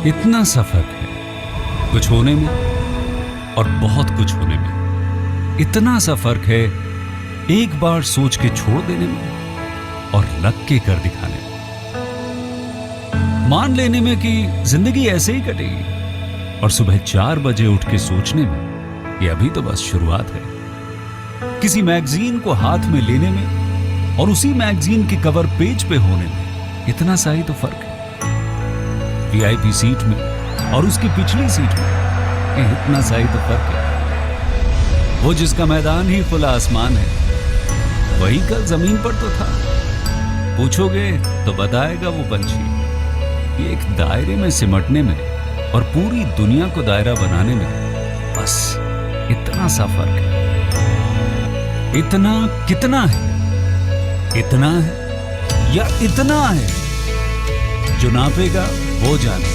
इतना सा फर्क है कुछ होने में और बहुत कुछ होने में। इतना सा फर्क है एक बार सोच के छोड़ देने में और लग के कर दिखाने में। मान लेने में कि जिंदगी ऐसे ही कटेगी और सुबह 4 बजे उठ के सोचने में ये अभी तो बस शुरुआत है। किसी मैगजीन को हाथ में लेने में और उसी मैगजीन के कवर पेज पे होने में इतना सा ही तो फर्क है। वीआईपी सीट में और उसकी पिछली सीट में इतना सा ही तो फर्क है। वो जिसका मैदान ही खुला आसमान है वही कल जमीन पर तो था। पूछोगे तो बताएगा वो पंछी। ये एक दायरे में सिमटने में और पूरी दुनिया को दायरा बनाने में बस इतना सा फर्क है। इतना कितना है? इतना है या इतना है? जो नापेगा वो जाने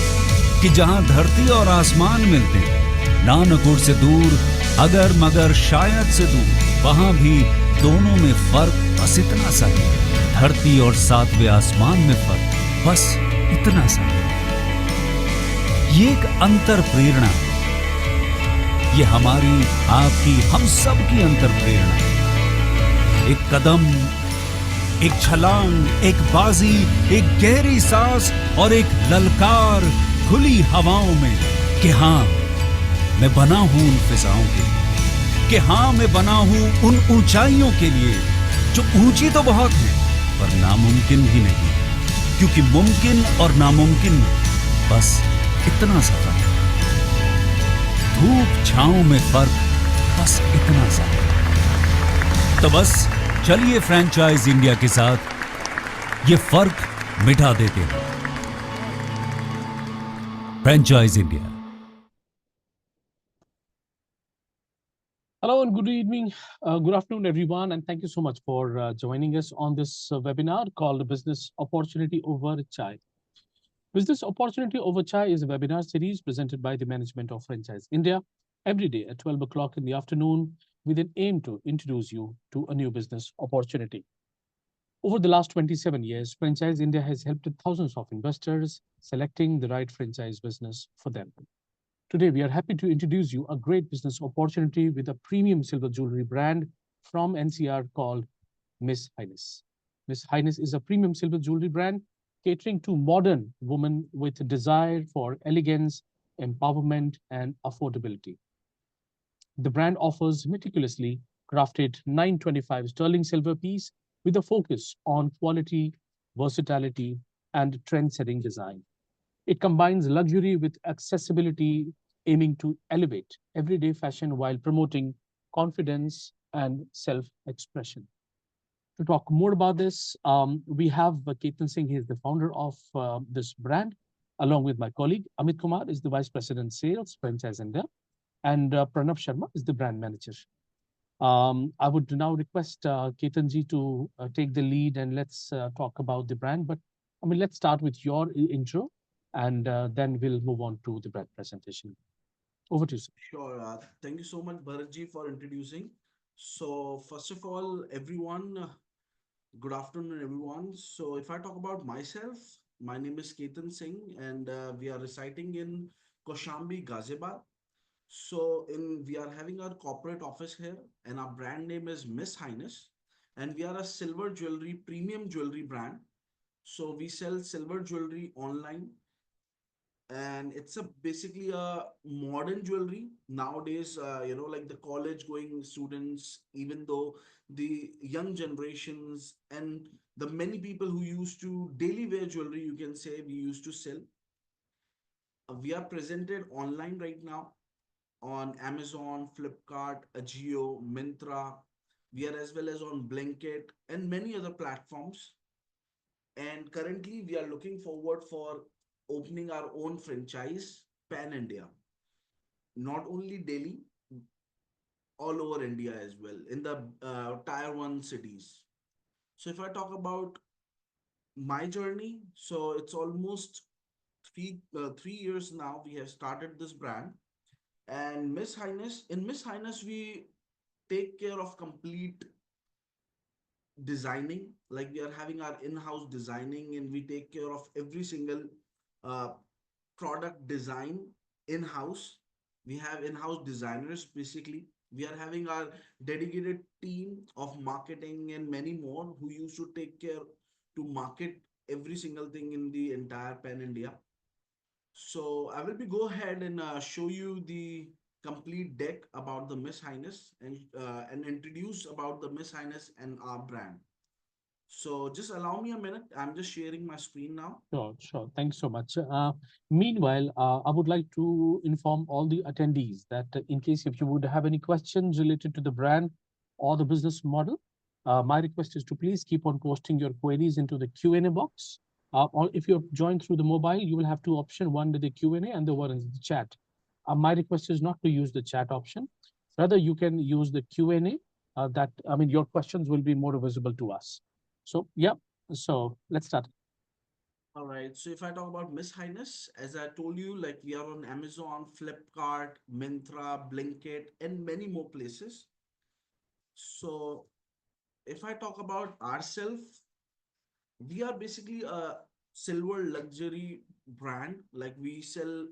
कि जहां धरती और आसमान मिलते हैं, नानकुर से दूर, अगर मगर शायद से दूर, वहां भी दोनों में फर्क बस इतना सा है। धरती और 7वें आसमान में फर्क बस इतना सा है। ये एक अंतर प्रेरणा है। ये हमारी, आपकी, हम सब की अंतर प्रेरणा है। एक कदम, एक छलांग, एक बाजी, एक गहरी सांस और एक ललकार खुली हवाओं में कि हाँ मैं बना हूं उन फिजाओं के लिए, कि हाँ मैं बना हूं उन ऊंचाइयों के लिए जो ऊंची तो बहुत है पर नामुमकिन ही नहीं, क्योंकि मुमकिन और नामुमकिन में बस इतना सा फर्क है। धूप छांव में फर्क बस इतना सा है। तो बस चलिए फ्रेंचाइज इंडिया के साथ ये फर्क मिटा देते हैं। Franchise India. Hello and good evening, good afternoon, everyone, and thank you so much for joining us on this webinar called Business Opportunity Over Chai. Business Opportunity Over Chai is a webinar series presented by the management of Franchise India every day at 12 o'clock in the afternoon with an aim to introduce you to a new business opportunity. Over the last 27 years, Franchise India has helped thousands of investors selecting the right franchise business for them. Today, we are happy to introduce you a great business opportunity with a premium silver jewelry brand from NCR called Miss Highness. Miss Highness is a premium silver jewelry brand catering to modern women with a desire for elegance, empowerment, and affordability. The brand offers meticulously crafted 925 sterling silver piece with a focus on quality, versatility, and trend-setting design. It combines luxury with accessibility, aiming to elevate everyday fashion while promoting confidence and self-expression. To talk more about this, we have Ketan Singh. He is the founder of this brand, along with my colleague Amit Kumar is the vice president sales franchise India, and Pranav Sharma is the brand manager. I would now request Ketan ji to take the lead and let's talk about the brand. But I mean, let's start with your intro, and then we'll move on to the brand presentation. Over to you, sir. Sure. Thank you so much, Bharatji, for introducing. So, first of all, everyone, good afternoon, everyone. So, if I talk about myself, my name is Ketan Singh, and we are residing in Koshambi, Ghaziabad. So, in we are having our corporate office here, and our brand name is Miss Highness, and we are a silver jewelry, premium jewelry brand. So, we sell silver jewelry online, and it's a basically a modern jewelry nowadays. Like the college going students, even though the young generations and the many people who used to daily wear jewelry, you can say, we used to sell. We are presented online right now on Amazon, Flipkart, Ajio, Mintra. We are as well as on Blanket and many other platforms. And currently, we are looking forward for opening our own franchise pan India, not only Delhi, all over India as well, in the tier one cities. So, if I talk about my journey, so it's almost 3 years now we have started this brand. And Miss Highness, we take care of complete designing. Like we are having our in-house designing, and we take care of every single uh, product design in-house. We have in-house designers basically. We are having our dedicated team of marketing and many more who used to take care to market every single thing in the entire pan India. So I will be go ahead and show you the complete deck about the Miss Highness and introduce about the Miss Highness and our brand. So just allow me a minute. I'm just sharing my screen now. Sure, sure. Thanks so much. Meanwhile, I would like to inform all the attendees that in case if you would have any questions related to the brand or the business model, my request is to please keep on posting your queries into the Q&A box. Or if you're joined through the mobile, you will have two options, one with the Q&A and the one in the chat. My request is not to use the chat option. Rather, you can use the Q&A that, I mean, your questions will be more visible to us. So, yeah, so let's start. All right. So if I talk about Miss Highness, as I told you, like we are on Amazon, Flipkart, Myntra, Blinkit, and many more places. So if I talk about ourselves, we are basically a silver luxury brand. Like we sell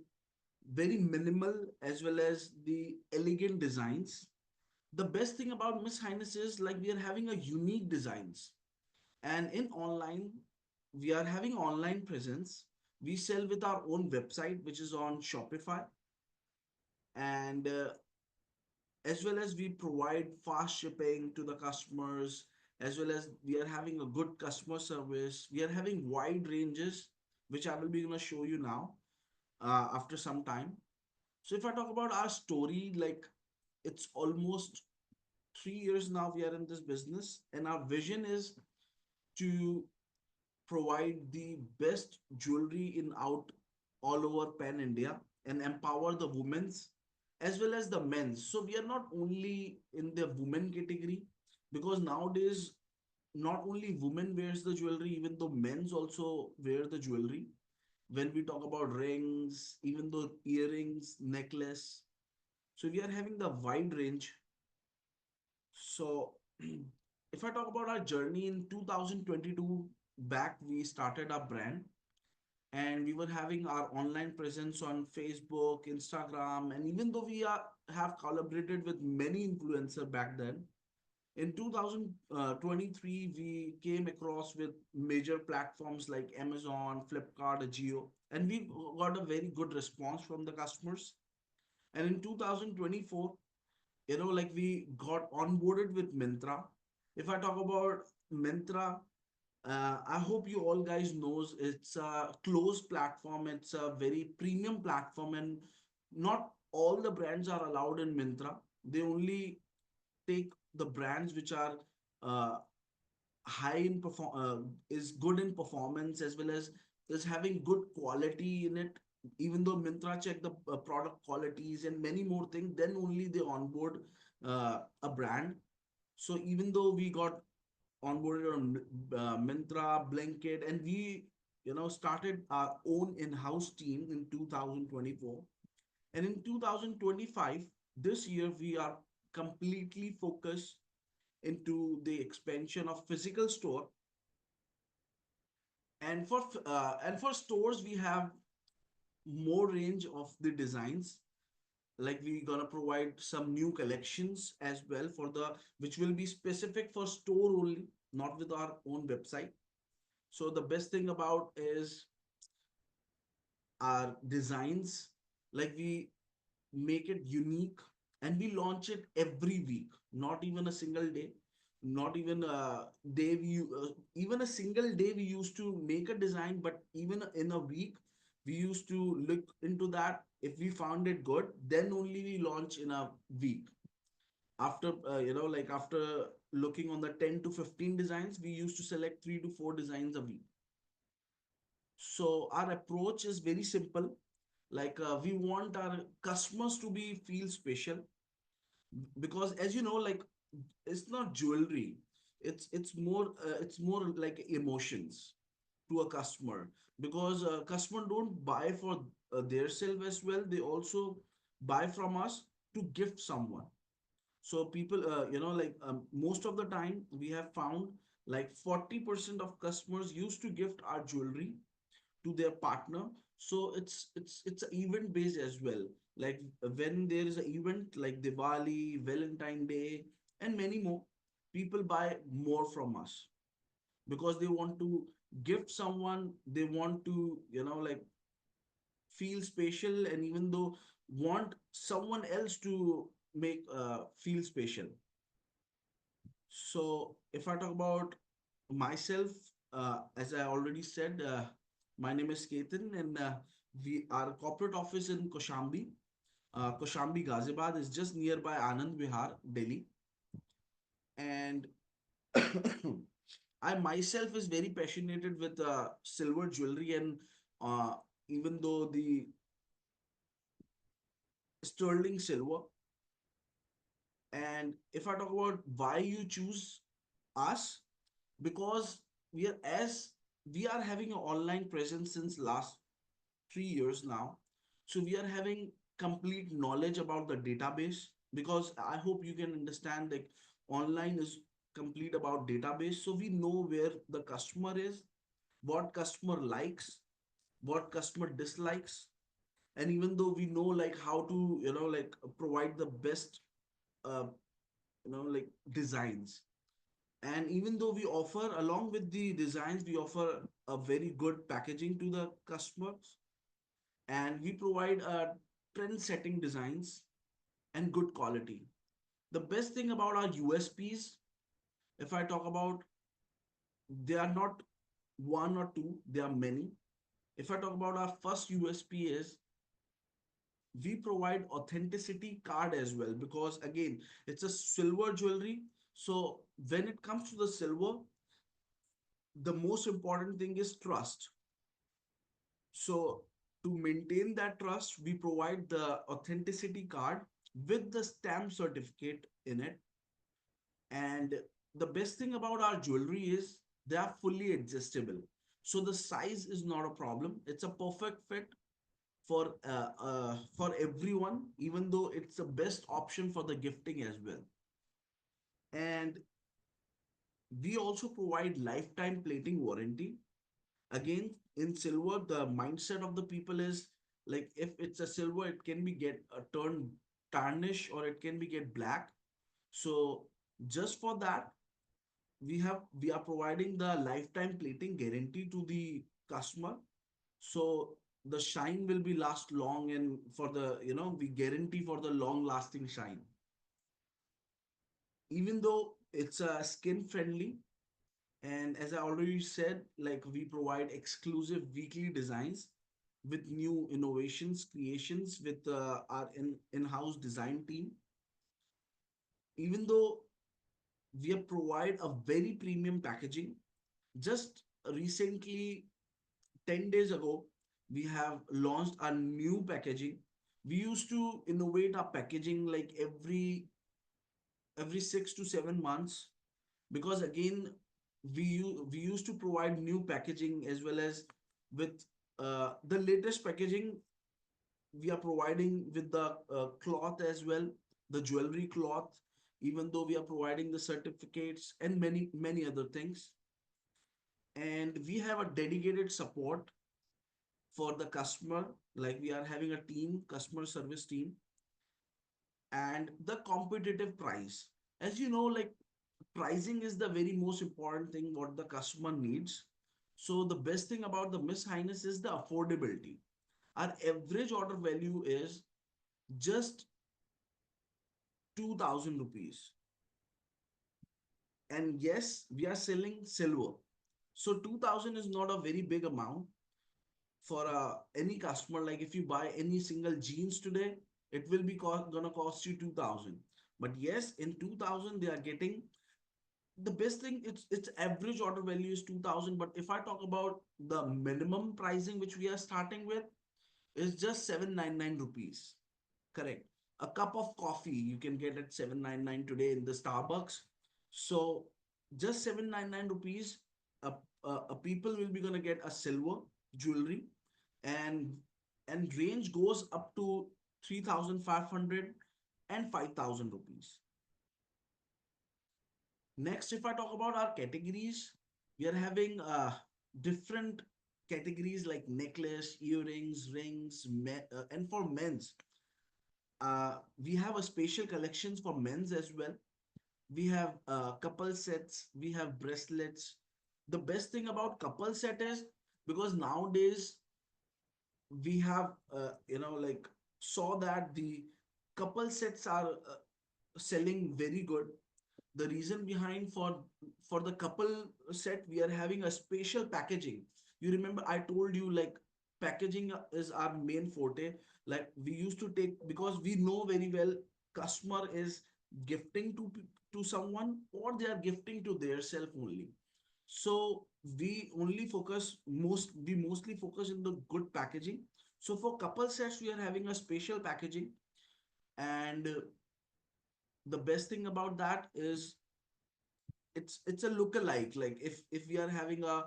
very minimal as well as the elegant designs. The best thing about Miss Highness is like we are having a unique designs. And in online, we are having online presence. We sell with our own website, which is on Shopify, and as well as we provide fast shipping to the customers, as well as we are having a good customer service. We are having wide ranges, which I will be gonna show you now after some time. So if I talk about our story, like it's almost 3 years now we are in this business, and our vision is to provide the best jewelry in out all over pan India and empower the women's as well as the men's. So we are not only in the women category because nowadays not only women wears the jewelry, even though men's also wear the jewelry. When we talk about rings, even though earrings, necklace, so we are having the wide range. So if I talk about our journey in 2022, back we started our brand and we were having our online presence on Facebook, Instagram, and even though have collaborated with many influencers back then, in 2023 we came across with major platforms like Amazon, Flipkart, Jio, and we got a very good response from the customers. And in 2024, like we got onboarded with Myntra. If I talk about Myntra, I hope you all guys knows it's a closed platform. It's a very premium platform, and not all the brands are allowed in Myntra. They only take the brands which are uh, high in perform is good in performance as well as is having good quality in it. Even though Myntra check the product qualities and many more things, then only they onboard a brand. So even though we got onboarded on Myntra, Blinkit, and we started our own in-house team in 2024. And in 2025, this year we are completely focused into the expansion of physical store. And for stores we have more range of the designs. Like we're gonna provide some new collections as well for the which will be specific for store only, not with our own website. So the best thing about is our designs. Like we make it unique and we launch it every week, not even a single day, not even a day even a single day we used to make a design, but even in a week we used to look into that. If we found it good, then only we launch in a week. After like after looking on the 10 to 15 designs, we used to select 3 to 4 designs a week. So our approach is very simple. Like we want our customers to be feel special, because as you know, like it's not jewelry. It's more like emotions to a customer, because customer don't buy for their self as well. They also buy from us to gift someone. So people, like most of the time we have found like 40% of customers used to gift our jewelry to their partner. So it's an event based as well. Like when there is an event like Diwali, Valentine Day, and many more, people buy more from us because they want to gift someone. They want to, like, feel special, and even though want someone else to make feel special. So if I talk about myself, as I already said, my name is Ketan, and we our corporate office in Koshambi. Koshambi Ghaziabad is just nearby Anand Vihar, Delhi. And I myself is very passionate with silver jewelry, and uh, even though the sterling silver. And if I talk about why you choose us, because we are having an online presence since last 3 years now. So we are having complete knowledge about the database, because I hope you can understand, like, online is complete about database. So we know where the customer is, what customer likes, what customer dislikes, and even though we know like how to, like, provide the best uh, like designs. And even though we offer, along with the designs, we offer a very good packaging to the customers, and we provide trend setting designs and good quality. The best thing about our USPs, if I talk about, they are not one or two, they are many. If I talk about our first USP is we provide authenticity card as well, because again, it's a silver jewelry. So when it comes to the silver, the most important thing is trust. So to maintain that trust, we provide the authenticity card with the stamp certificate in it. And the best thing about our jewelry is they are fully adjustable. So the size is not a problem. It's a perfect fit for everyone, even though it's the best option for the gifting as well. And we also provide lifetime plating warranty. Again, in silver, the mindset of the people is like, if it's a silver, it can be get turned tarnish, or it can be get black. So just for that, we are providing the lifetime plating guarantee to the customer. So the shine will be last long, and for the, we guarantee for the long lasting shine. Even though it's skin friendly, and as I already said, like, we provide exclusive weekly designs with new innovations, creations with our in-house design team. Even though we provide a very premium packaging, just recently, 10 days ago, we have launched a new packaging. We used to innovate our packaging like every 6 to 7 months, because again, we used to provide new packaging, as well as with the latest packaging we are providing with the cloth as well, the jewelry cloth, even though we are providing the certificates and many other things. And we have a dedicated support for the customer, like we are having a team, customer service team. And the competitive price, as you know, like, pricing is the very most important thing what the customer needs. So the best thing about the Miss Highness is the affordability. Our average order value is just 2000 rupees. And yes, we are selling silver, so 2000 is not a very big amount for any customer. Like, if you buy any single jeans today, it will be gonna cost you 2000. But yes, in 2000 they are getting the best thing. It's average order value is 2000. But if I talk about the minimum pricing which we are starting with, is just 799 rupees. Correct. A cup of coffee you can get at 799 today in the Starbucks. So just 799 rupees, a people will be gonna get a silver jewelry. And range goes up to 3500 and 5000 rupees. Next, if I talk about our categories, we are having different. categories like necklace, earrings, rings, and for men's, we have a special collections for men's as well. We have couple sets, we have bracelets. The best thing about couple set is because nowadays we have like saw that the couple sets are selling very good. The reason behind for the couple set, we are having a special packaging. You remember I told you like packaging is our main forte. Like we used to take, because we know very well customer is gifting to someone, or they are gifting to their self only. So we mostly focus in the good packaging. So for couple sets we are having a special packaging. And the best thing about that is it's a look-alike. Like if we are having a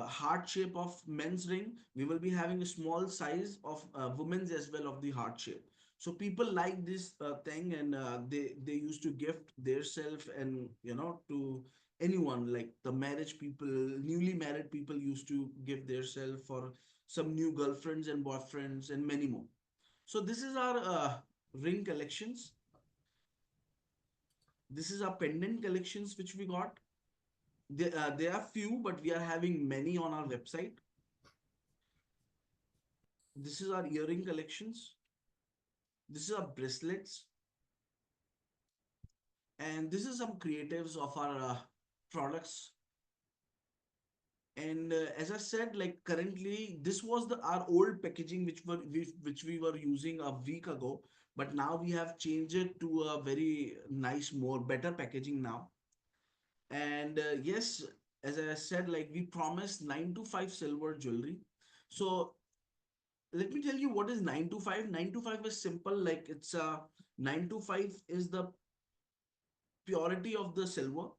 heart shape of men's ring, we will be having a small size of women's as well of the heart shape. So people like this thing, and they used to gift their self, and to anyone, like the marriage people, newly married people used to give their self for some new girlfriends and boyfriends and many more. So this is our ring collections. This is our pendant collections which we got. There are few, but we are having many on our website. This is our earring collections. This is our bracelets, and this is some creatives of our products. And as I said, like currently, this was the our old packaging which we were using a week ago, but now we have changed it to a very nice, more better packaging now. And yes, as I said, like we promised 9 to 5 silver jewelry. So let me tell you what is 9 to 5. 9 to 5 is simple. Like it's 9 to 5 is the purity of the silver.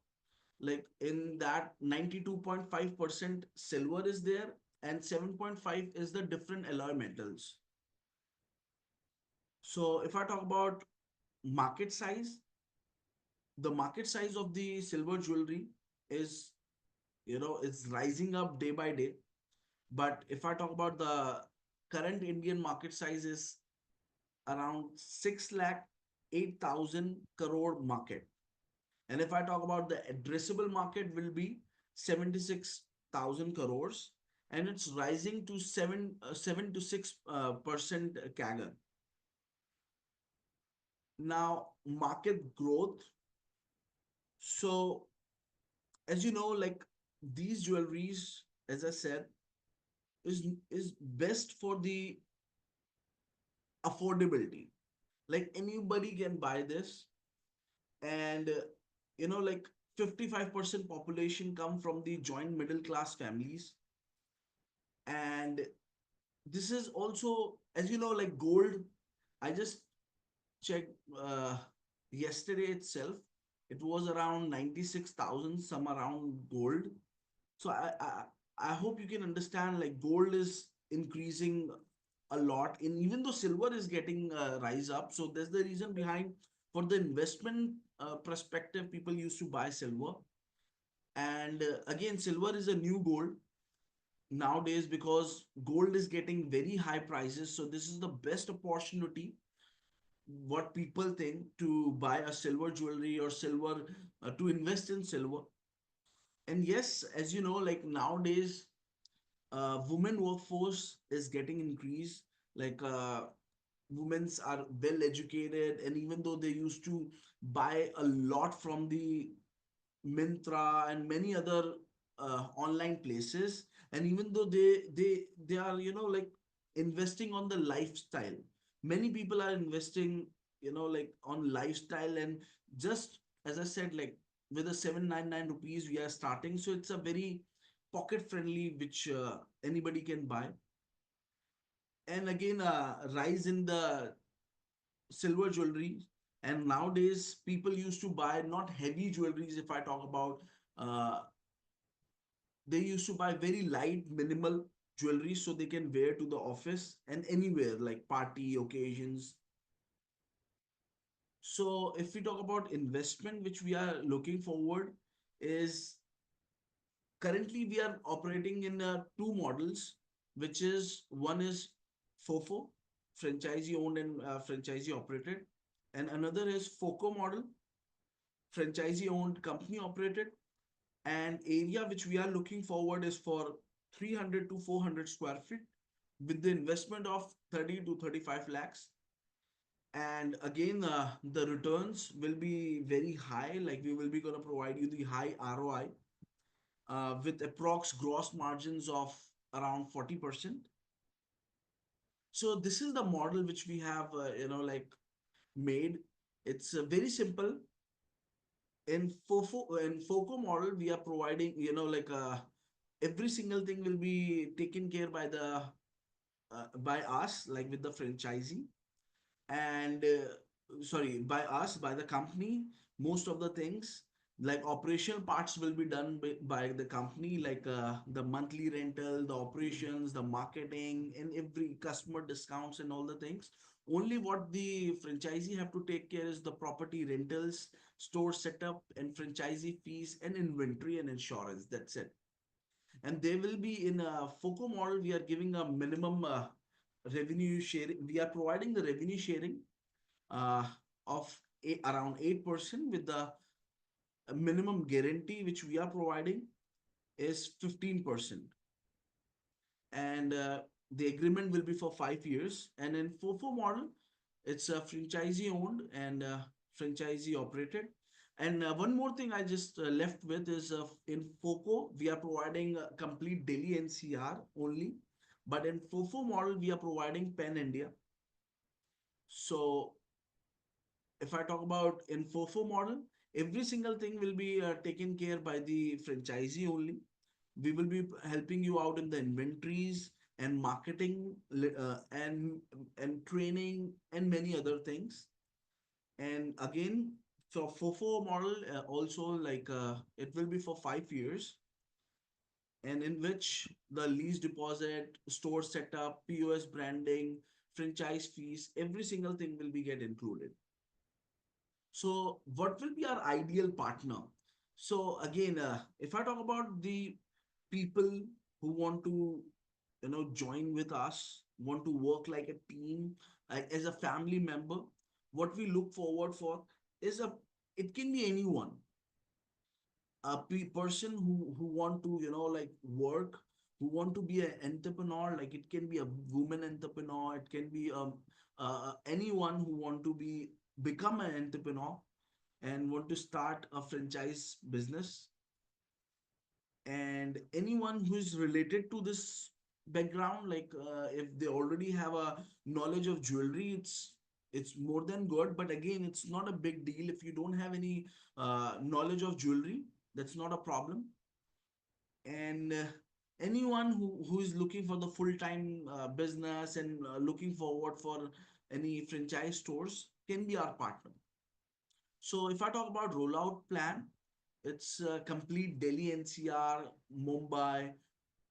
Like in that 92.5% silver is there, and 7.5 is the different alloy metals. So if I talk about market size, the market size of the silver jewelry is, it's rising up day by day. But if I talk about the current Indian market size is around 6 lakh 8,000 crore market. And if I talk about the addressable market will be 76,000 crores, and it's rising to 7 to 6 percent CAGR. Now, market growth. So, as you know, like these jewelries, as I said, is best for the affordability. Like anybody can buy this, and like 55% population come from the joint middle class families. And this is also, as you know, like gold. I just checked yesterday itself. It was around 96,000 some around gold. So I hope you can understand, like gold is increasing a lot, and even though silver is getting rise up. So there's the reason behind, for the investment perspective, people used to buy silver. And again, silver is a new gold nowadays, because gold is getting very high prices. So this is the best opportunity, what people think, to buy a silver jewelry or silver, to invest in silver. And yes, as you know, like nowadays, women workforce is getting increased. Like women's are well educated, and even though they used to buy a lot from the Mintra and many other online places, and even though they are, like investing on the lifestyle. Many people are investing, like on lifestyle. And just as I said, like with a 799 rupees we are starting, so it's a very pocket friendly, which anybody can buy. And again, rise in the silver jewelry. And nowadays people used to buy not heavy jewelries. If I talk about, uh, they used to buy very light, minimal jewelry, so they can wear to the office and anywhere, like party occasions. So if we talk about investment which we are looking forward, is Currently we are operating in two models, which is one is FOFO, franchisee owned and franchisee operated, and another is FOCO model, franchisee owned, company operated. And area which we are looking forward is for 300 to 400 square feet with the investment of 30 to 35 lakhs. And again, the returns will be very high. Like we will be going to provide you the high ROI with approx gross margins of around 40%. So this is the model which we have, like made. It's very simple. In FOCO model, we are providing, every single thing will be taken care by the by us, like with the franchisee, and sorry, by us, by the company. Most of the things like operational parts will be done by the company, like the monthly rental, the operations, the marketing, and every customer discounts and all the things. Only what the franchisee have to take care is the property rentals, store setup, and franchisee fees and inventory and insurance. That's it. And they will be in a FOCO model. We are giving a minimum revenue sharing. We are providing the revenue sharing uh, of around 8%, with the minimum guarantee which we are providing is 15. And the agreement will be for 5 years. And in FOFO model, it's a franchisee owned and franchisee operated. And one more thing I just left with is in FOCO, we are providing complete Delhi NCR only. But in FOFO model, we are providing Pan India. So if I talk about in FOFO model, every single thing will be taken care by the franchisee only. We will be helping you out in the inventories and marketing, and training and many other things. And again, for FOFO model, also like it will be for 5 years, and in which the lease deposit, store setup, POS branding, franchise fees, every single thing will be get included. So, what will be our ideal partner? So, again, if I talk about the people who want to, join with us, want to work like a team, like as a family member, what we look forward for is it can be anyone, a person who want to, like work, who want to be an entrepreneur. Like it can be a woman entrepreneur, it can be anyone who want to become an entrepreneur and want to start a franchise business, and anyone who is related to this background. Like if they already have a knowledge of jewelry, it's more than good. But again, it's not a big deal if you don't have any knowledge of jewelry. That's not a problem. And anyone who is looking for the full-time business and looking forward for any franchise stores can be our partner. So if I talk about rollout plan, it's complete Delhi NCR, Mumbai,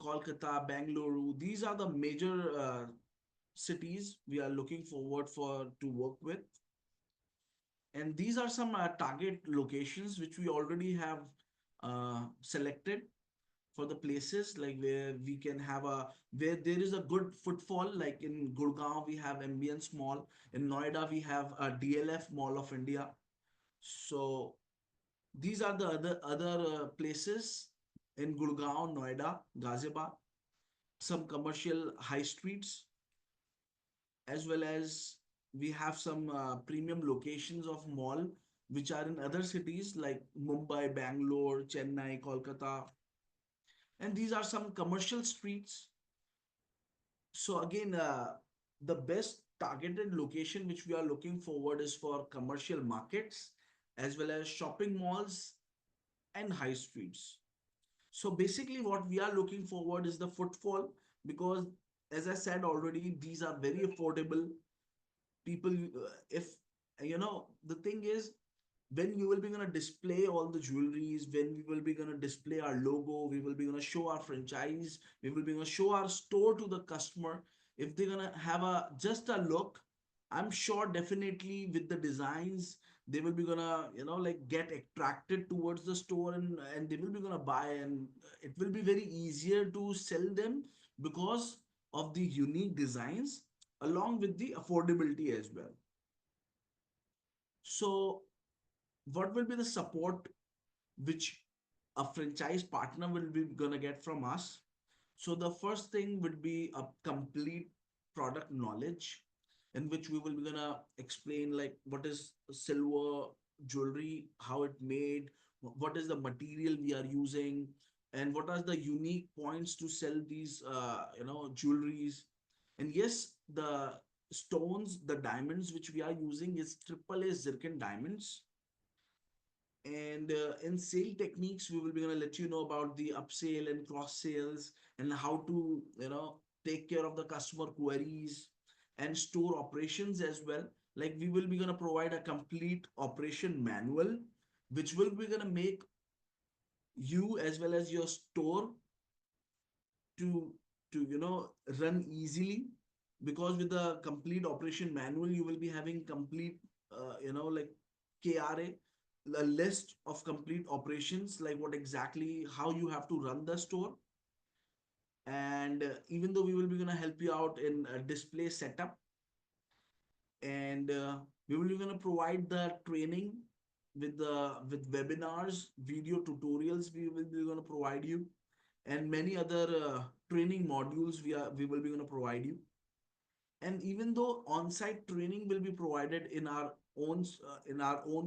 Kolkata, Bangalore. These are the major cities we are looking forward for to work with. And these are some target locations which we already have selected for the places, like where we can have where there is a good footfall. Like in Gurgaon, we have Ambience Mall. In Noida, we have a DLF Mall of India. So these are the other places in Gurgaon, Noida, Ghaziabad, some commercial high streets, as well as we have some premium locations of mall which are in other cities like Mumbai, Bangalore, Chennai, Kolkata, and these are some commercial streets. So again, the best targeted location which we are looking forward is for commercial markets as well as shopping malls and high streets. So basically, what we are looking forward is the footfall, because, as I said already, these are very affordable. People, if the thing is, when we will be gonna display all the jewelries, when we will be gonna display our logo, we will be gonna show our franchise, we will be gonna show our store to the customer. If they're gonna have a just a look, I'm sure definitely with the designs, they will be gonna, like get attracted towards the store, and they will be gonna buy, and it will be very easier to sell them because of the unique designs along with the affordability as well. So what will be the support which a franchise partner will be gonna get from us? So the first thing would be a complete product knowledge, in which we will be gonna explain like what is silver jewelry, how it made, what is the material we are using, and what are the unique points to sell these jewelries. And yes, the stones, the diamonds which we are using is triple A zircon diamonds. And in sale techniques, we will be going to let you know about the upsale and cross sales, and how to take care of the customer queries and store operations as well. Like we will be going to provide a complete operation manual, which will be going to make you as well as your store to run easily. Because with the complete operation manual, you will be having complete like KRA, a list of complete operations, like what exactly how you have to run the store. And even though we will be going to help you out in display setup, and we will be going to provide the training with webinars, video tutorials, we will be going to provide you, and many other training modules we will be going to provide you. And even though on-site training will be provided in our own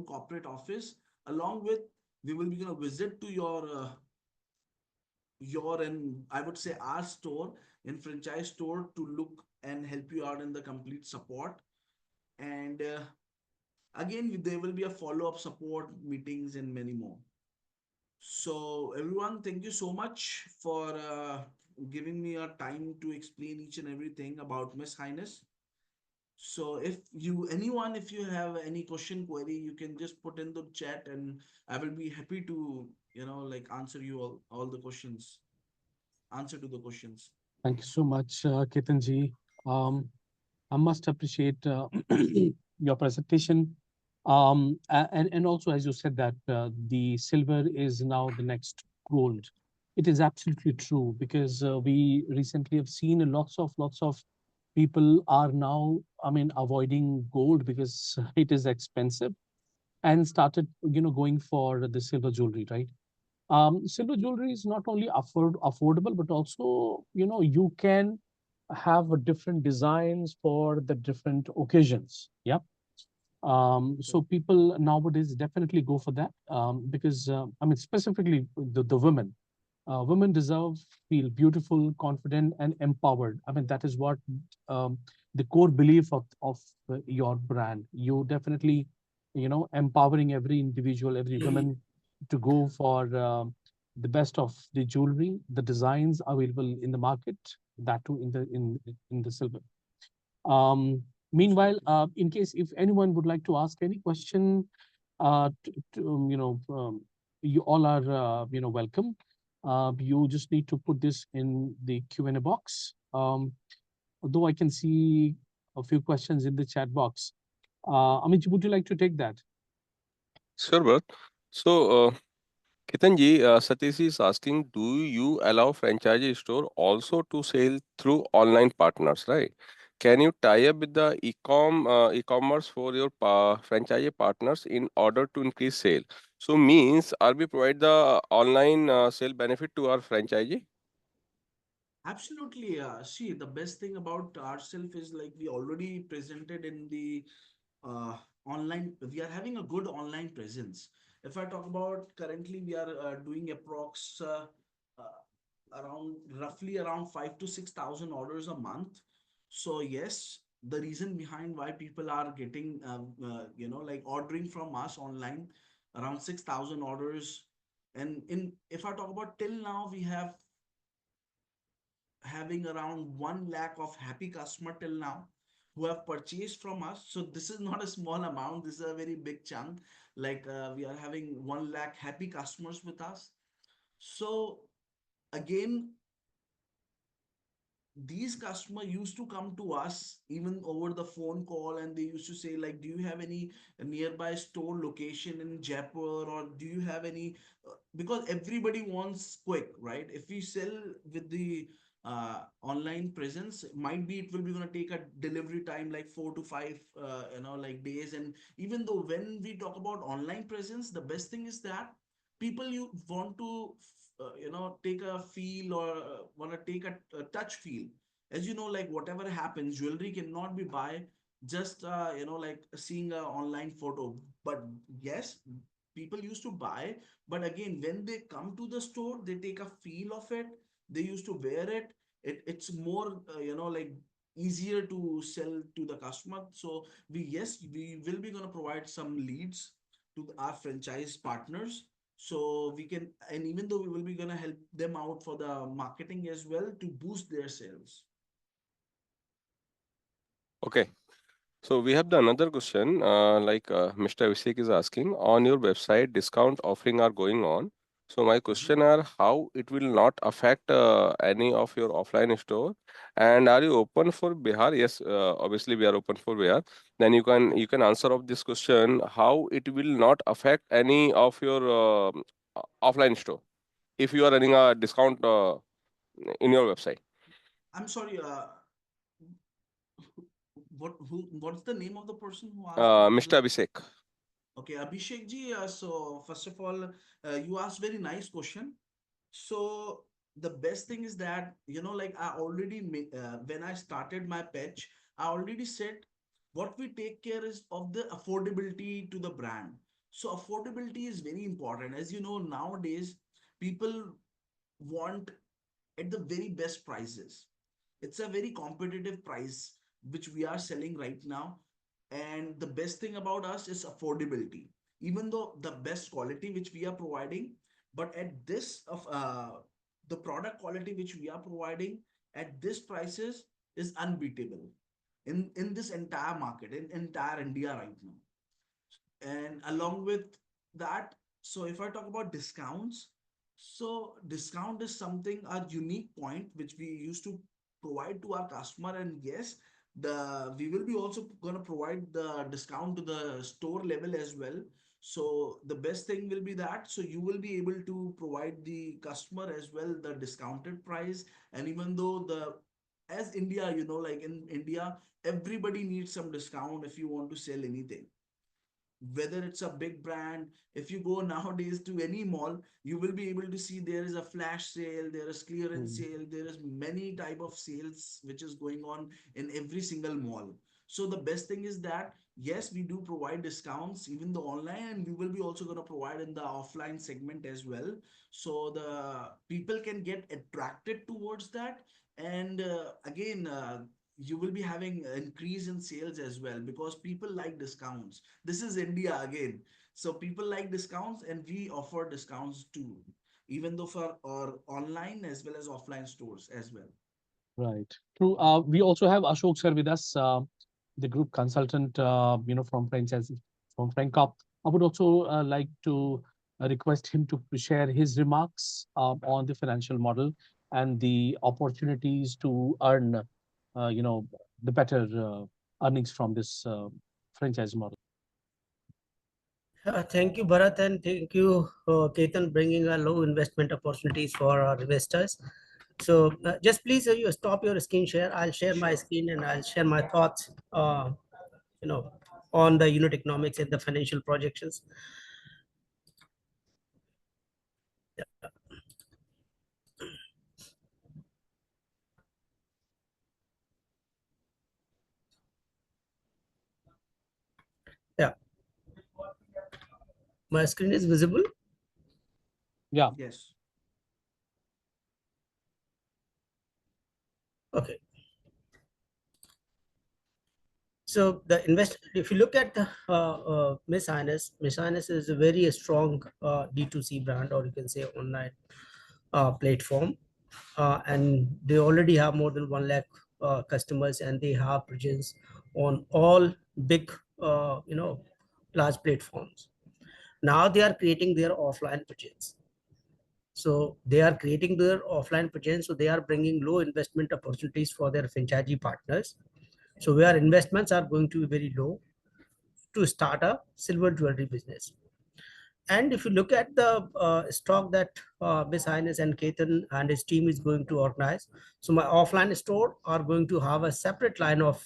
corporate office, along with we will be going to visit to your and I would say our store in franchise store to look and help you out in the complete support. And again, there will be a follow-up support meetings and many more. So everyone, thank you so much for giving me a time to explain each and everything about Miss Highness. So if you have any question query, you can just put in the chat, and I will be happy to, like answer you all the questions, answer to the questions. Thank you so much, Ketanji. Um, I must appreciate your presentation. And also, as you said, that the silver is now the next gold. It is absolutely true, because we recently have seen lots of people are now, I mean, avoiding gold because it is expensive, and started, going for the silver jewelry, right? Silver jewelry is not only affordable, but also, you can have different designs for the different occasions. Yeah. So people nowadays definitely go for that, because I mean, specifically the women. Women deserve feel beautiful, confident, and empowered. I mean, that is what, um, the core belief of your brand. You definitely, empowering every individual, every woman to go for the best of the jewelry, the designs available in the market, that too in the silver. Um, Meanwhile, Absolutely. in case if anyone would like to ask any question, you all are, welcome. You just need to put this in the Q&A box. Although I can see a few questions in the chat box. Amit, would you like to take that? Sure, Bharat. So, Ketanji, Satish is asking, do you allow franchise store also to sell through online partners, right? Can you tie up with the e-commerce for your franchise partners in order to increase sale? So means, are we provide the online sale benefit to our franchisee? Absolutely. See, the best thing about ourselves is like we already presented in the online, we are having a good online presence. If I talk about currently, we are doing approx around roughly around 5 to 6 thousand orders a month. So yes, the reason behind why people are getting like ordering from us online, around 6,000 orders. And in if I talk about till now, we have having around 1 lakh of happy customer till now who have purchased from us. So this is not a small amount, this is a very big chunk. Like we are having 1 lakh happy customers with us. So again, these customers used to come to us even over the phone call, and they used to say like, do you have any nearby store location in Jaipur, or do you have any because everybody wants quick, right? If we sell with the online presence, might be it will be going to take a delivery time like 4 to 5 like days. And even though when we talk about online presence, the best thing is that people you want to take a feel, or want to take a touch feel. As you know, like whatever happens, jewelry cannot be buy just like seeing a online photo. But yes, people used to buy, but again when they come to the store, they take a feel of it, they used to wear it. It's more like easier to sell to the customer. So we will be going to provide some leads to our franchise partners, so we can, and even though we will be going to help them out for the marketing as well to boost their sales. Okay. So we have the another question, Mr. Abhishek is asking, on your website, discount offering are going on. So my Mhm. question are how it will not affect any of your offline store, and are you open for Bihar? Yes, obviously we are open for Bihar. Then you can answer of this question how it will not affect any of your offline store if you are running a discount in your website. I'm sorry, what's the name of the person who asked Mr. this? Abhishek. Okay, Abhishek ji. So first of all, you asked very nice question. So the best thing is that like I already when I started my pitch, I already said what we take care is of the affordability to the brand. So affordability is very important. As you know, nowadays people want at the very best prices. It's a very competitive price which we are selling right now. And the best thing about us is affordability. Even though the best quality which we are providing, but at this of the product quality which we are providing at this prices is unbeatable in this entire market, in entire India right now. And along with that, so if I talk about discounts, so discount is something, a unique point which we used to provide to our customer. And yes, the we will be also going to provide the discount to the store level as well. So the best thing will be that, so you will be able to provide the customer as well the discounted price. And even though the as India, like in India, everybody needs some discount if you want to sell anything, whether it's a big brand. If you go nowadays to any mall, you will be able to see there is a flash sale, there is clearance Mm. sale, there is many type of sales which is going on in every single mall. So the best thing is that yes, we do provide discounts even though online, and we will be also going to provide in the offline segment as well, so the people can get attracted towards that. And again, you will be having increase in sales as well, because people like discounts. This is India again. So people like discounts, and we offer discounts too, even though for our online as well as offline stores as well. Right. True. We also have Ashok sir with us, the group consultant, from franchise, from Francop. I would also like to request him to share his remarks on the financial model and the opportunities to earn, the better earnings from this franchise model. Thank you, Bharat, and thank you, Ketan, bringing a low investment opportunities for our investors. So just please, you stop your screen share. I'll share my Sure. screen and I'll share my thoughts, you know, on the unit economics and the financial projections. Yeah, my screen is visible. Yeah. Yes. Okay. So the invest, if you look at Miss Highness is a very strong D2C brand, or you can say online platform, and they already have more than 1 lakh customers, and they have presence on all big, large platforms. Now they are creating their offline presence. So they are creating their offline presence. So they are bringing low investment opportunities for their franchisee partners. So where investments are going to be very low to start a silver jewelry business. And if you look at the stock that Miss Highness and Ketan and his team is going to organize, so my offline store are going to have a separate line of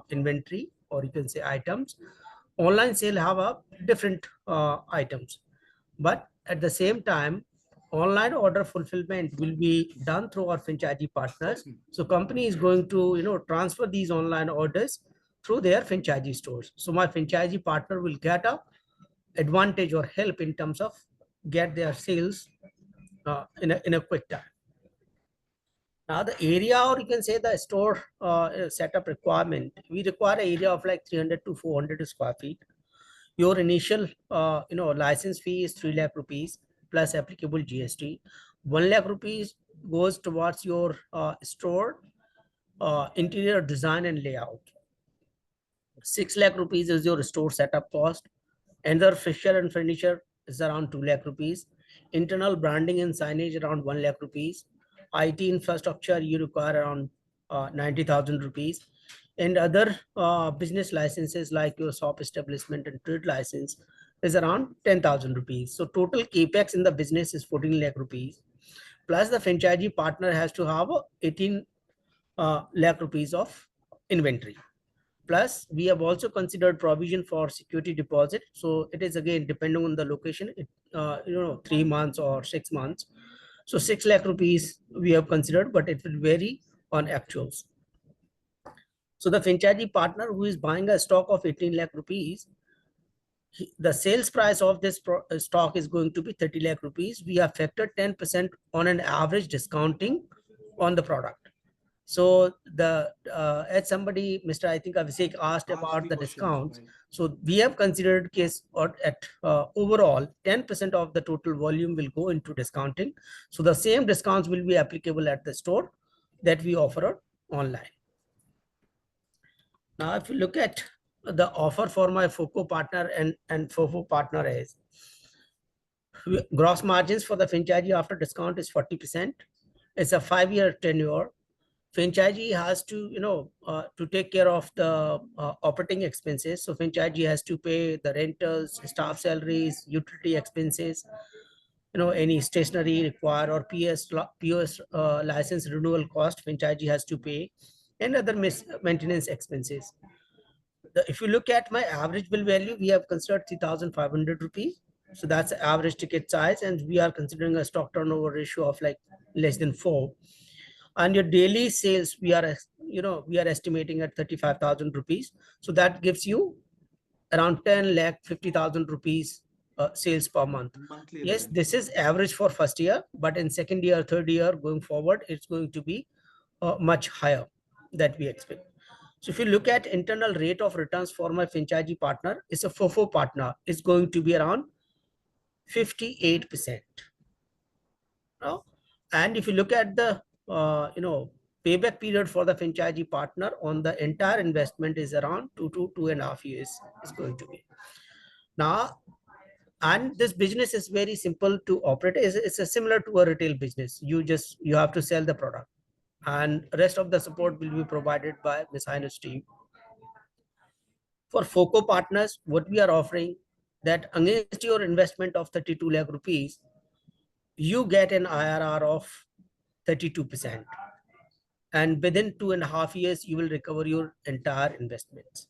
inventory, or you can say items. Online sale have a different items, but at the same time, online order fulfillment will be done through our franchisee partners. So company is going to transfer these online orders through their franchisee stores. So my franchisee partner will get a advantage or help in terms of get their sales in a quick time. Now the area, or you can say the store setup requirement, we require an area of like 300 to 400 square feet. Your initial license fee is 3 lakh rupees plus applicable GST. 1 lakh rupees goes towards your store interior design and layout. 6 lakh rupees is your store setup cost. Another fixture and furniture is around 2 lakh rupees. Internal branding and signage around 1 lakh rupees. IT infrastructure you require around 90,000 rupees. And other business licenses like your shop establishment and trade license is around 10,000 rupees. So total capex in the business is 14 lakh rupees. Plus the franchisee partner has to have 18 lakh rupees of inventory. Plus, we have also considered provision for security deposit. So it is again depending on the location, 3 months or 6 months. So 6 lakh rupees we have considered, but it will vary on actuals. So the franchisee partner who is buying a stock of 18 lakh rupees, the sales price of this stock is going to be 30 lakh rupees. We have factored 10% on an average discounting on the product. So the as somebody, Mr. I think Abhishek asked about the discounts. So we have considered case or at overall 10% of the total volume will go into discounting. So the same discounts will be applicable at the store that we offer online. Now, if you look at the offer for my FOCO partner and FOFO partner is gross margins for the franchisee after discount is 40%. It's a 5-year tenure. Franchisee has to to take care of the operating expenses. So franchisee has to pay the rentals, staff salaries, utility expenses, any stationery required or POS license renewal cost franchisee has to pay, and other maintenance expenses. If you look at my average bill value, we have considered 3,500 rupees. So that's the average ticket size, and we are considering a stock turnover ratio of like less than 4. And your daily sales we are estimating at 35,000 rupees. So that gives you around 10 lakh 50,000 rupees sales per month. Monthly yes revenue. This is average for first year, but in second year, third year going forward, it's going to be much higher that we expect. So if you look at internal rate of returns for my franchisee partner, it's a FOFO partner, is going to be around 58%. And if you look at the payback period for the franchisee partner on the entire investment is around 2 to 2.5 years is going to be. Now, and this business is very simple to operate. It's a similar to a retail business. You have to sell the product, and rest of the support will be provided by Miss Highness team. For FOCO partners, what we are offering that against your investment of 32 lakh rupees, you get an IRR of 32%. And within 2.5 years, you will recover your entire investments.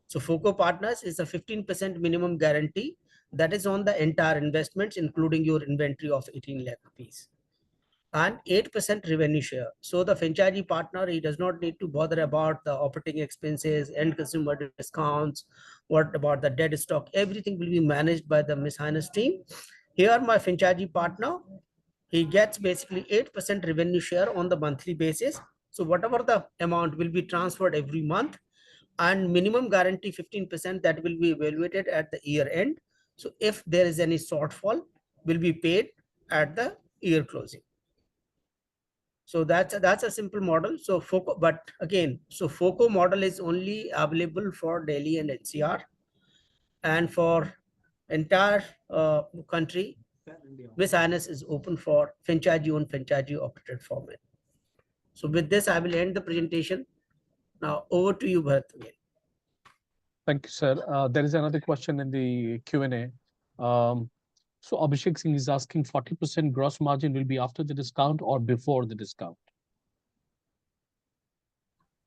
So FOCO partners is a 15% minimum guarantee that is on the entire investments, including your inventory of 18 lakh rupees. And 8% revenue share. So the franchisee partner, he does not need to bother about the operating expenses and consumer discounts. What about the dead stock? Everything will be managed by the Miss Highness team. Here, my franchisee partner, he gets basically 8% revenue share on the monthly basis. So whatever the amount will be transferred every month, and minimum guarantee 15% that will be evaluated at the year end. So if there is any shortfall, will be paid at the year closing. So that's a simple model. So FOCO, but again, so FOCO model is only available for Delhi and NCR, and for entire country, Miss Highness is open for franchisee-owned, franchisee-operated format. So with this, I will end the presentation. Now over to you, Bharat, again. Thank you, sir. There is another question in the Q&A. So Abhishek Singh is asking 40% gross margin will be after the discount or before the discount?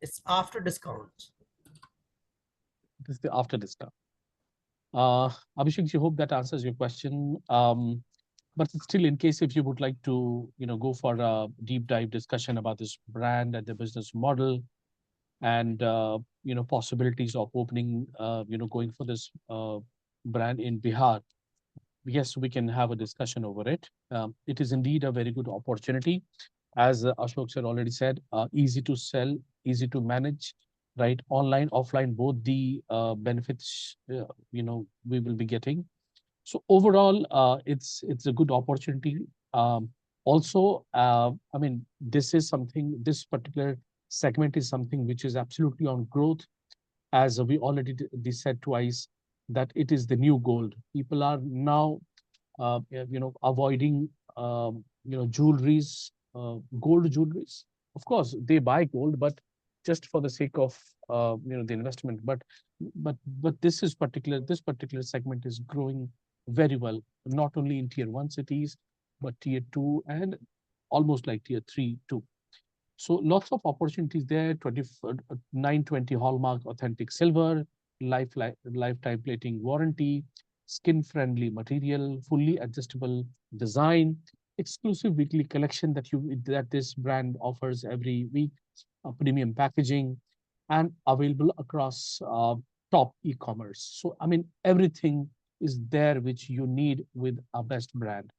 It's after discounts. This is the after discount. Abhishek, I hope that answers your question. But still, in case if you would like to, go for a deep dive discussion about this brand and the business model, and possibilities of opening, going for this brand in Bihar, yes, we can have a discussion over it. It is indeed a very good opportunity. As Ashok sir already said, easy to sell, easy to manage, right? Online, offline, both the benefits, we will be getting. So overall, it's a good opportunity. Also, I mean, this particular segment is something which is absolutely on growth, as we already said twice, that it is the new gold. People are now, avoiding, jewelries, gold jewelries. Of course, they buy gold, but just for the sake of, the investment. But this particular segment is growing very well, not only in tier one cities, but tier two and almost like tier three too. So lots of opportunities there. 920 hallmark authentic silver, lifetime plating warranty, skin friendly material, fully adjustable design, exclusive weekly collection that this brand offers every week, premium packaging, and available across top e-commerce. So I mean, everything is there which you need with a best brand.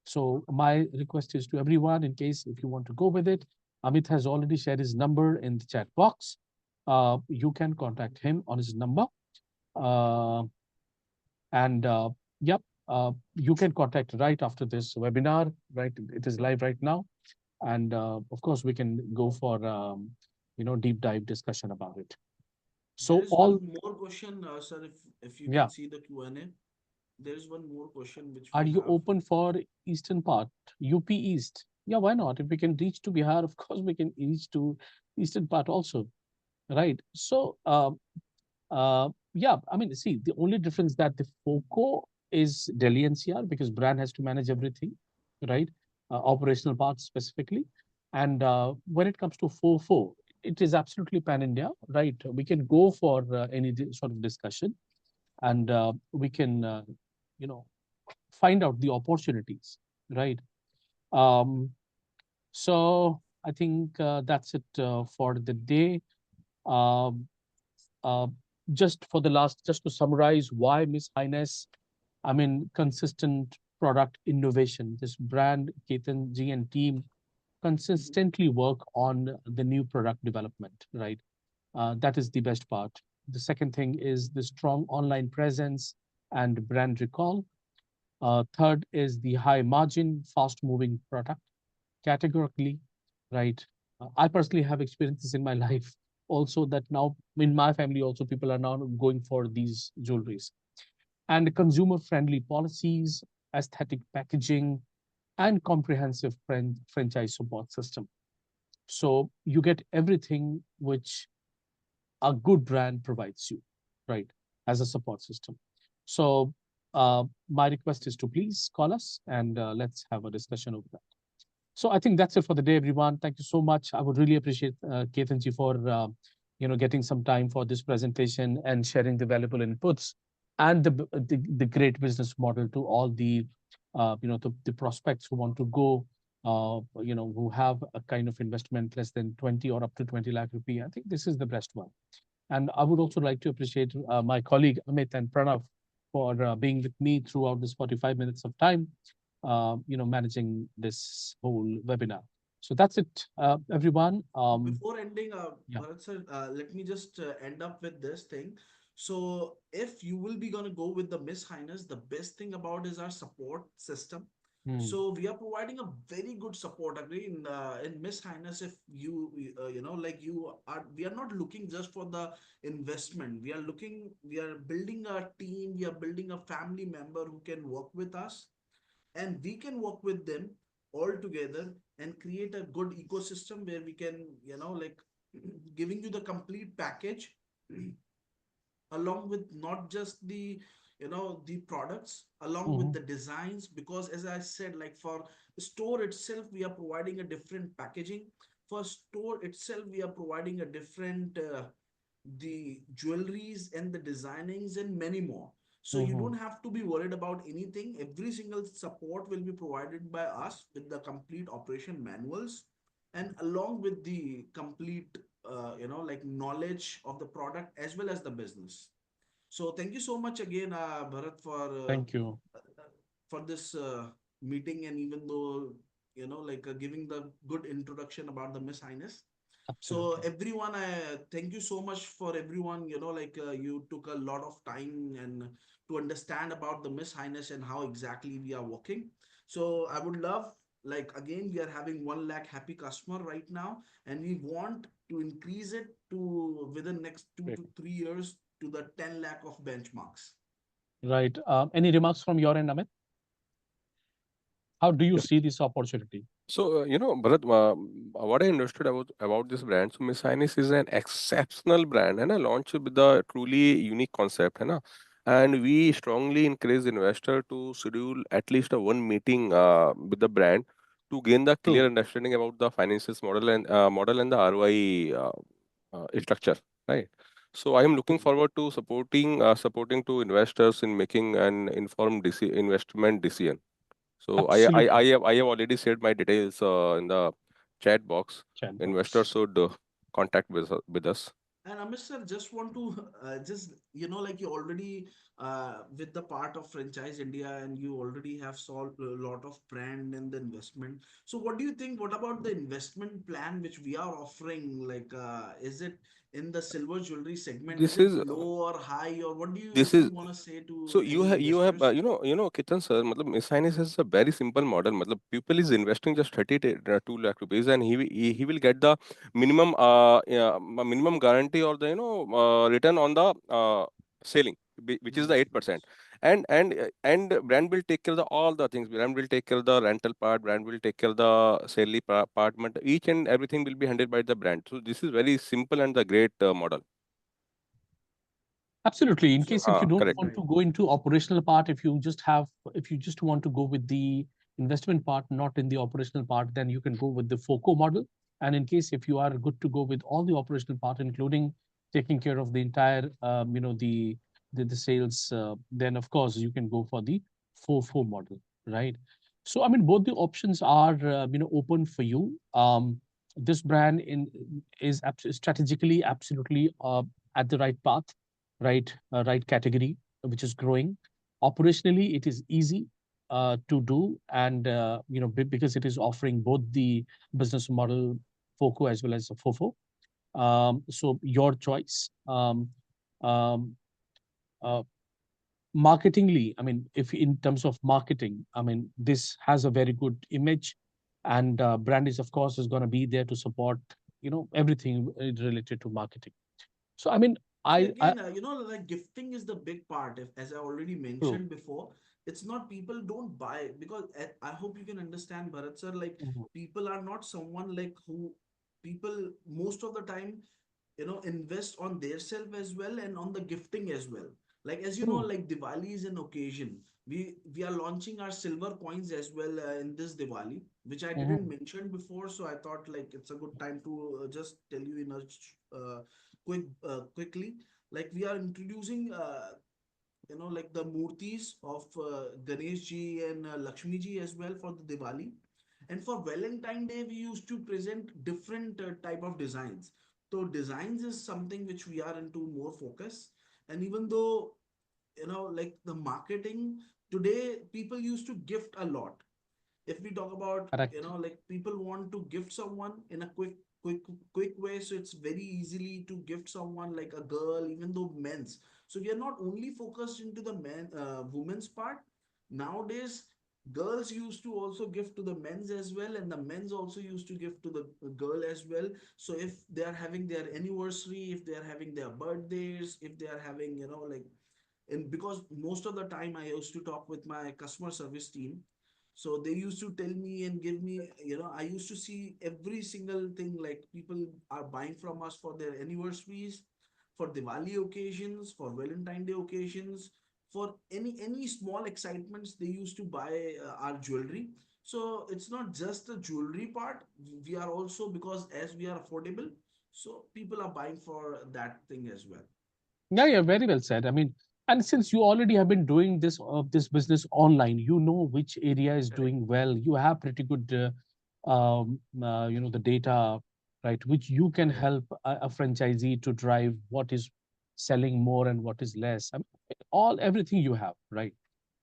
So my request is to everyone, in case if you want to go with it, Amit has already shared his number in the chat box. You can contact him on his number. Uh, and yep, you can contact right after this webinar, right? It is live right now. And of course, we can go for, deep dive discussion about it. There So is all, one more question, sir, if you yeah, can see the Q&A. There is one more question which are we you have. open for eastern part, UP East? Yeah, why not? If we can reach to Bihar, of course, we can reach to eastern part also, right? So, yeah, I mean, see, the only difference that the FOCO is Delhi NCR because brand has to manage everything, right? Operational parts specifically. And when it comes to FOFO, it is absolutely pan-India, right? We can go for any sort of discussion, and we can, you know, find out the opportunities, right? Um, so I think that's it for the day. Um, uh, just to summarize, why Miss Highness? I mean, consistent product innovation. This brand, Ketan ji and team consistently work on the new product development, right? That is the best part. The second thing is the strong online presence and brand recall. Third is the high margin, fast moving product categorically, right? I personally have experiences in my life also that now in my family also people are now going for these jewelries. And consumer friendly policies, aesthetic packaging, and comprehensive franchise support system. So you get everything which a good brand provides you, right, as a support system. So my request is to please call us and let's have a discussion over that. So I think that's it for the day, everyone. Thank you so much. I would really appreciate Ketanji for getting some time for this presentation and sharing the valuable inputs and the great business model to all the the prospects who want to go, who have a kind of investment less than 20 or up to 20 lakh rupee. I think this is the best one. And I would also like to appreciate my colleague Amit and Pranav for being with me throughout this 45 minutes of time, managing this whole webinar. So that's it, everyone. Before ending, Yeah. Bharat sir, let me just end up with this thing. So, if you will be gonna go with the Miss Highness, the best thing about is our support system. Hmm. So we are providing a very good support. Agree in Miss Highness, if like you are, we are not looking just for the investment. We are building a team. We are building a family member who can work with us. and we can work with them all together and create a good ecosystem where we can, like giving you the complete package along with not just the the products, along with Mhm. the designs, because as I said, like for store itself we are providing a different packaging. For store itself we are providing a different the jewelries and the designings and many more. So you Mhm. don't have to be worried about anything. Every single support will be provided by us with the complete operation manuals and along with the complete like knowledge of the product as well as the business. So thank you so much again, Bharat, Thank you. for this meeting, and even though like giving the good introduction about the Miss Highness. So Absolutely. everyone, I thank you so much for everyone. Like you took a lot of time and to understand about the Miss Highness and how exactly we are working. So I would love, like again, we are having 1 lakh happy customer right now, and we want to increase it to within next two Great. to 3 years to the 10 lakh of benchmarks. Right. Any remarks from your end, Amit? How do you Yes. see this opportunity? So, Bharat, what I understood about this brand, so Miss Highness is an exceptional brand, and launched with a truly unique concept, है ना? And we strongly encourage investor to schedule at least a one meeting with the brand to gain the clear True. understanding about the finances model and the ROI structure, right? So I am looking True. forward to supporting to investors in making an informed investment decision. So Absolutely. I have already shared my details in the chat box. Chat Investors box. should contact with us. And Amit sir, just want to just like you already with the part of franchise India, and you already have solved a lot of brand and the investment. So what do you think? What about the investment plan which we are offering? Like, is it in the silver jewelry segment? Is This it is low or high, or what do you, this if you is want to say so to you any have investors? Kitan sir, matlab, Miss Highness has a very simple model. Matlab, people is investing just 2 lakh rupees, and he will get the minimum minimum guarantee or the return on the selling, which is the Nice, 8%. nice. And brand will take care of all the things. Brand will take care of the rental part. Brand will take care of the salary part. But each and everything will be handled by the brand. So this is very simple and the great model. Absolutely. In So case if you don't Correct. want right. to go into operational part, if you just want to go with the investment part, not in the operational part, then you can go with the FOCO model. And in case if you are good to go with all the operational part, including taking care of the entire, the sales, then of course you can go for the FOFO model, right? So I mean, both the options are open for you. This brand is strategically absolutely at the right path, right category, which is growing. Operationally, it is easy to do, and because it is offering both the business model FOCO as well as FOFO. So your choice. Um, uh, Marketingly, I mean, if in terms of marketing, I mean, this has a very good image, and brand is of course is going to be there to support everything related to marketing. So I mean, See I again, like gifting is the big part. If, as I already true. mentioned before, it's not people don't buy because I hope you can understand, Bharat sir. Like Mhm. people are not someone like who people most of the time invest on their self as well and on the gifting as well. Like as you know, True. like Diwali is an occasion. We are launching our silver coins as well in this Diwali, which I didn't Mhm. mention before. So I thought like it's a good time to just tell you in a quickly. Like we are introducing like the murtis of Ganesh ji and Lakshmi ji as well for the Diwali. And for Valentine Day, we used to present different type of designs. So designs is something which we are into more focus. And even though like the marketing today, people used to gift a lot. If we talk about Correct. like people want to gift someone in a quick quick way, so it's very easily to gift someone like a girl, even though men's. So we are not only focused into the men women's part. Nowadays girls used to also give to the men's as well, and the men's also used to give to the girl as well. So if they are having their anniversary, if they are having their birthdays, if they are having like, and because most of the time I used to talk with my customer service team, So they used to tell me and give me, I used to see every single thing, like people are buying from us for their anniversaries, for Diwali occasions, for Valentine Day occasions, for any small excitements, they used to buy our jewelry. So it's not just the jewelry part. We are also, because as we are affordable, so people are buying for that thing as well. Yeah, yeah, very well said. I mean, and since you already have been doing this business online, you know which area is Correct. doing well. You have pretty good, the data, right? Which you can Correct. help a franchisee to drive what is selling more and what is less. I mean, everything you have, right?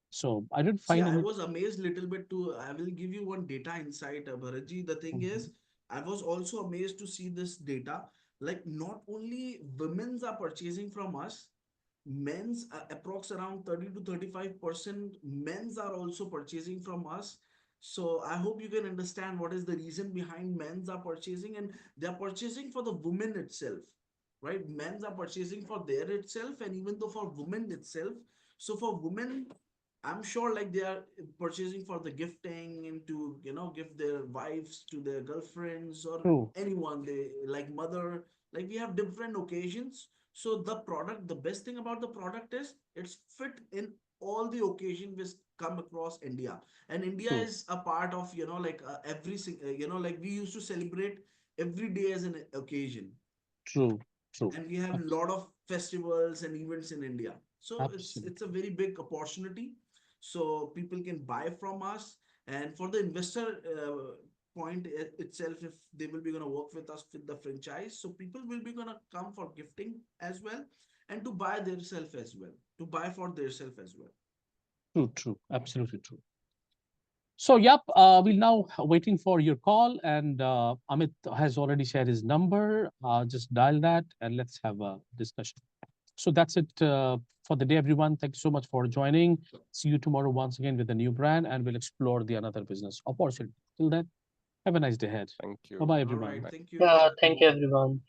So I did See, find I an was amazed little bit too. I will give you one data insight, Bharatji. The thing Mhm. is, I was also amazed to see this data. Like, not only women's are purchasing from us, men's approx around 30 to 35% men's are also purchasing from us. So I hope you can understand what is the reason behind men's are purchasing, and they are purchasing for the women itself, right? Men's are purchasing for their itself, and even though for women itself. So for women, I'm sure like they are purchasing for the gifting and to give their wives to their girlfriends or True, anyone they like, mother, like we have different occasions. So the product, the best thing about the product is it's fit in all the occasion which come across India. And India true, is a part of like like we used to celebrate every day as an occasion, true, true. and we have a Abs- lot of festivals and events in India. So it's a Absolutely. very big opportunity. So people can buy from us, and for the investor point itself, if they will be going to work with us with the franchise, so people will be going to come for gifting as well, and to buy their self as well, to buy for their self as well. True, true. Absolutely true. So, yep, we'll now waiting for your call, and Amit has already shared his number. Just dial that, and let's have a discussion. So that's it for the day, everyone. Thank you so much for joining. See you tomorrow once again with a new brand, and we'll explore the another business opportunity. Till then, have a nice day ahead. Thank Bye you. bye, All right, everyone. thank you. Yeah, thank you everyone.